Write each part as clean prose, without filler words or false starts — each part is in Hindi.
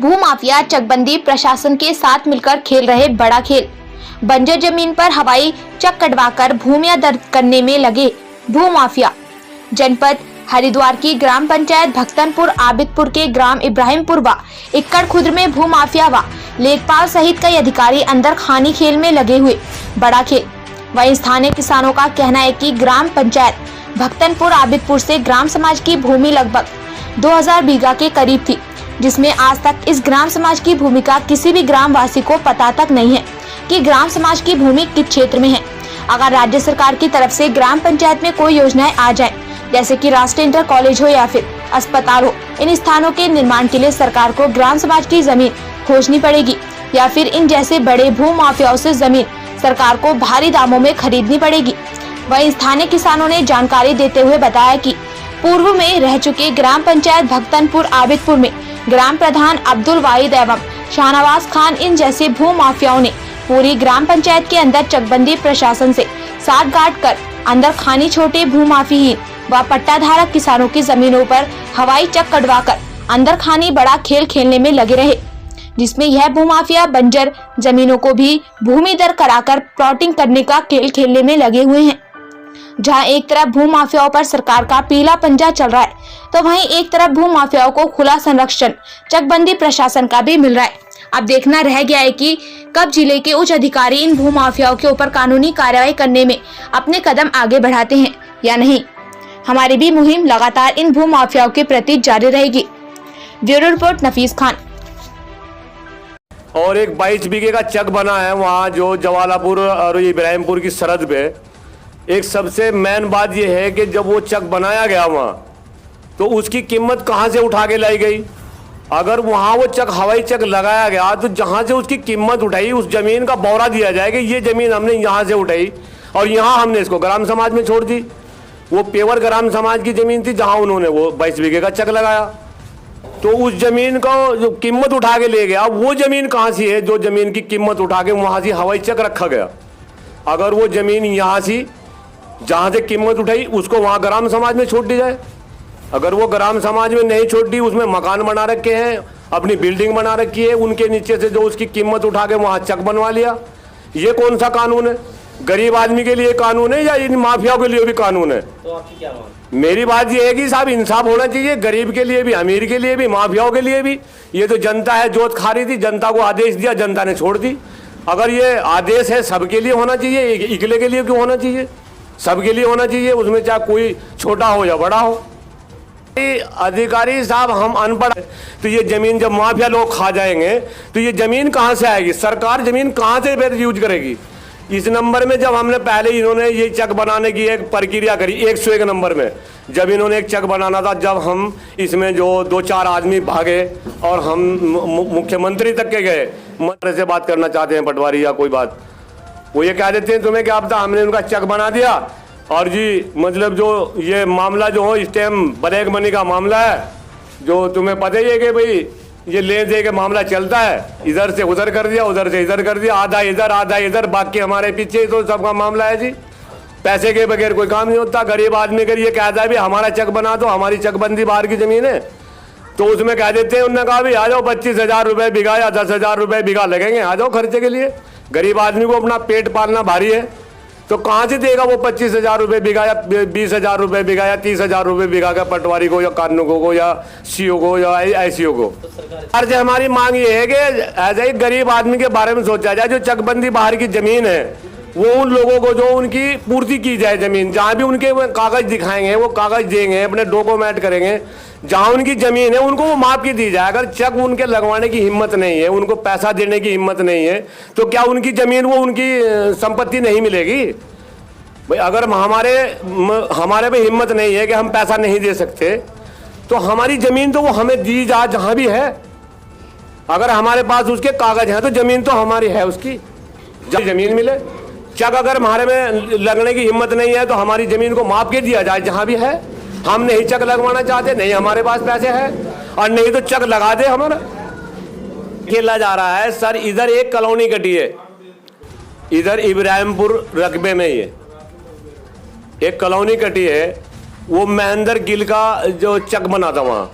भूमाफिया चकबंदी प्रशासन के साथ मिलकर खेल रहे बड़ा खेल। बंजर जमीन पर हवाई चक कटवाकर भूमियां दर्ज करने में लगे भूमाफिया। जनपद हरिद्वार की ग्राम पंचायत भक्तनपुर आबिदपुर के ग्राम इब्राहिमपुर व इक्कड़ खुर्द में भूमाफिया व लेखपाल सहित कई अधिकारी अंदर खानी खेल में लगे हुए बड़ा खेल। वहीं स्थानीय किसानों का कहना है कि ग्राम पंचायत भक्तनपुर आबिदपुर से ग्राम समाज की भूमि लगभग 2000 बीघा के करीब थी, जिसमें आज तक इस ग्राम समाज की भूमि का किसी भी ग्रामवासी को पता तक नहीं है कि ग्राम समाज की भूमि किस क्षेत्र में है। अगर राज्य सरकार की तरफ से ग्राम पंचायत में कोई योजनाएं आ जाए, जैसे कि राष्ट्रीय इंटर कॉलेज हो या फिर अस्पताल हो, इन स्थानों के निर्माण के लिए सरकार को ग्राम समाज की जमीन खोजनी पड़ेगी या फिर इन जैसे बड़े भू माफियाओं से जमीन सरकार को भारी दामों में खरीदनी पड़ेगी। वहीं स्थानीय किसानों ने जानकारी देते हुए बताया कि पूर्व में रह चुके ग्राम पंचायत भक्तनपुर आबिदपुर में ग्राम प्रधान अब्दुल वाहिद एवं शाहनवाज खान इन जैसे भू माफियाओं ने पूरी ग्राम पंचायत के अंदर चकबंदी प्रशासन से साठगांठ कर अंदर खानी छोटे भूमाफीहीन व पट्टाधारक किसानों की जमीनों पर हवाई चक कटवाकर अंदर खानी बड़ा खेल खेलने में लगे रहे, जिसमें यह भूमाफिया बंजर जमीनों को भी भूमि दर कराकर प्लॉटिंग करने का खेल खेलने में लगे हुए हैं। जहां एक तरफ भूमाफियाओं पर सरकार का पीला पंजा चल रहा है, तो वहीं एक तरफ भूमाफियाओं को खुला संरक्षण चकबंदी प्रशासन का भी मिल रहा है। अब देखना रह गया है कि कब जिले के उच्च अधिकारी इन भूमाफियाओं के ऊपर कानूनी कार्रवाई करने में अपने कदम आगे बढ़ाते हैं या नहीं। हमारी भी मुहिम लगातार इन भूमाफियाओं के प्रति जारी रहेगी। ब्यूरो रिपोर्ट नफीस खान। और एक 22 बीघे का चक बना है वहाँ जो जवालापुर और इब्राहिमपुर की सरहद पे। एक सबसे मेन बात यह है कि जब वो चक बनाया गया वहाँ, तो उसकी कीमत कहाँ से उठा के लाई गई। अगर वहाँ वो चक हवाई चक लगाया गया तो जहाँ से उसकी कीमत उठाई उस जमीन का ब्यौरा दिया जाएगा। ये जमीन हमने यहाँ से उठाई और यहाँ हमने इसको ग्राम समाज में छोड़ दी। वो पेवर ग्राम समाज की जमीन थी जहाँ उन्होंने वो 22 बीघे का चक लगाया, तो उस जमीन को जो कीमत उठा के ले गया, वो जमीन कहाँ से है जो जमीन की कीमत उठा के वहाँ से हवाई चक रखा गया। अगर वो जमीन यहाँ से जहाँ से कीमत उठाई उसको वहाँ ग्राम समाज में छोड़ दी जाए। अगर वो ग्राम समाज में नहीं छोड़ दी, उसमें मकान बना रखे हैं, अपनी बिल्डिंग बना रखी है, उनके नीचे से जो उसकी कीमत उठा के वहाँ चक बनवा लिया, ये कौन सा कानून है? गरीब आदमी के लिए कानून है या इन माफियाओं के लिए भी कानून है? तो आपकी क्या मांग? मेरी बात ये है कि साहब इंसाफ होना चाहिए, गरीब के लिए भी, अमीर के लिए भी, माफियाओं के लिए भी। ये तो जनता है, जोत खा रही थी, जनता को आदेश दिया, जनता ने छोड़ दी। अगर ये आदेश है सबके लिए होना चाहिए, इकले के लिए क्यों होना चाहिए? सबके लिए होना चाहिए, उसमें चाहे कोई छोटा हो या बड़ा हो। अधिकारी साहब हम अनपढ़, तो ये जमीन जब माफिया लोग खा जाएंगे तो ये जमीन कहाँ से आएगी? सरकार जमीन कहाँ से फिर यूज करेगी? इस नंबर में जब हमने पहले इन्होंने ये चक बनाने की एक प्रक्रिया करी 101 नंबर में, जब इन्होंने एक चक बनाना था, जब हम इसमें जो 2-4 आदमी भागे और हम मुख्यमंत्री तक के गए, मंत्री से बात करना चाहते हैं पटवारी या कोई बात, वो ये कह देते हैं तुम्हें क्या पता, हमने उनका चक बना दिया और जी मतलब जो ये मामला जो हो स्टैम्प ब्लैक मनी का मामला है, जो तुम्हें पता ही है कि भाई ये ले दे के मामला चलता है, इधर से उधर कर दिया, उधर से इधर कर दिया, आधा इधर, बाकी हमारे पीछे तो सबका मामला है जी। पैसे के बगैर कोई काम नहीं होता। गरीब आदमी अगर ये कहता है भी हमारा चक बना दो, हमारी चकबंदी बाहर की जमीन है, तो उसमें कह देते हैं, उन्होंने कहा भी आ जाओ 25,000 रुपये बीघा या 10,000 रुपये बीघा लगेंगे, आ जाओ खर्चे के लिए। गरीब आदमी को अपना पेट पालना भारी है, तो कहाँ से देगा वो 25,000 रुपये बीघा या 20,000 रुपये बीघा या 30,000 रुपये बीघा का पटवारी को या कार्मिकों को या सीओ को या ICO को? सरकार से हमारी मांग ये है कि ऐसा ही गरीब आदमी के बारे में सोचा जाए। जो चकबंदी बाहर की जमीन है वो उन लोगों को जो उनकी पूर्ति की जाए, जमीन जहाँ भी उनके कागज दिखाएंगे वो कागज देंगे, अपने डॉक्यूमेंट करेंगे, जहाँ उनकी जमीन है उनको वो माप की दी जाए। अगर चक उनके लगवाने की हिम्मत नहीं है, उनको पैसा देने की हिम्मत नहीं है, तो क्या उनकी जमीन वो उनकी संपत्ति नहीं मिलेगी? भाई अगर हमारे में हिम्मत नहीं है कि हम पैसा नहीं दे सकते, तो हमारी जमीन तो वो हमें दी जा जहाँ भी है। अगर हमारे पास उसके कागज हैं तो जमीन तो हमारी है, उसकी जमीन मिले। चक अगर हमारे में लगने की हिम्मत नहीं है तो हमारी जमीन को माप के दिया जाए जहाँ भी है। हम नहीं चक लगवाना चाहते, नहीं हमारे पास पैसे हैं, और नहीं तो चक लगा दे हमारा। खेला जा रहा है सर, इधर एक कॉलोनी कटी है, इधर इब्राहिमपुर रकबे में ही है एक कॉलोनी कटी है, वो महेंद्र गिल का जो चक बना था वहाँ,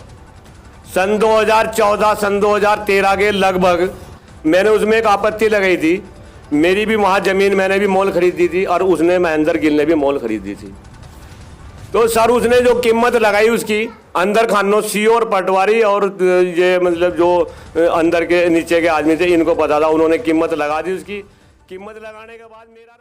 सन 2014 सन 2013 के लगभग मैंने उसमें एक आपत्ति लगाई थी। मेरी भी वहाँ ज़मीन मैंने भी मोल खरीदी थी और उसने महेंद्र गिल ने भी मोल खरीदी थी। तो सर उसने जो कीमत लगाई उसकी अंदर खानों सी और पटवारी और ये मतलब जो अंदर के नीचे के आदमी थे इनको पता था, उन्होंने कीमत लगा दी। उसकी कीमत लगाने के बाद मेरा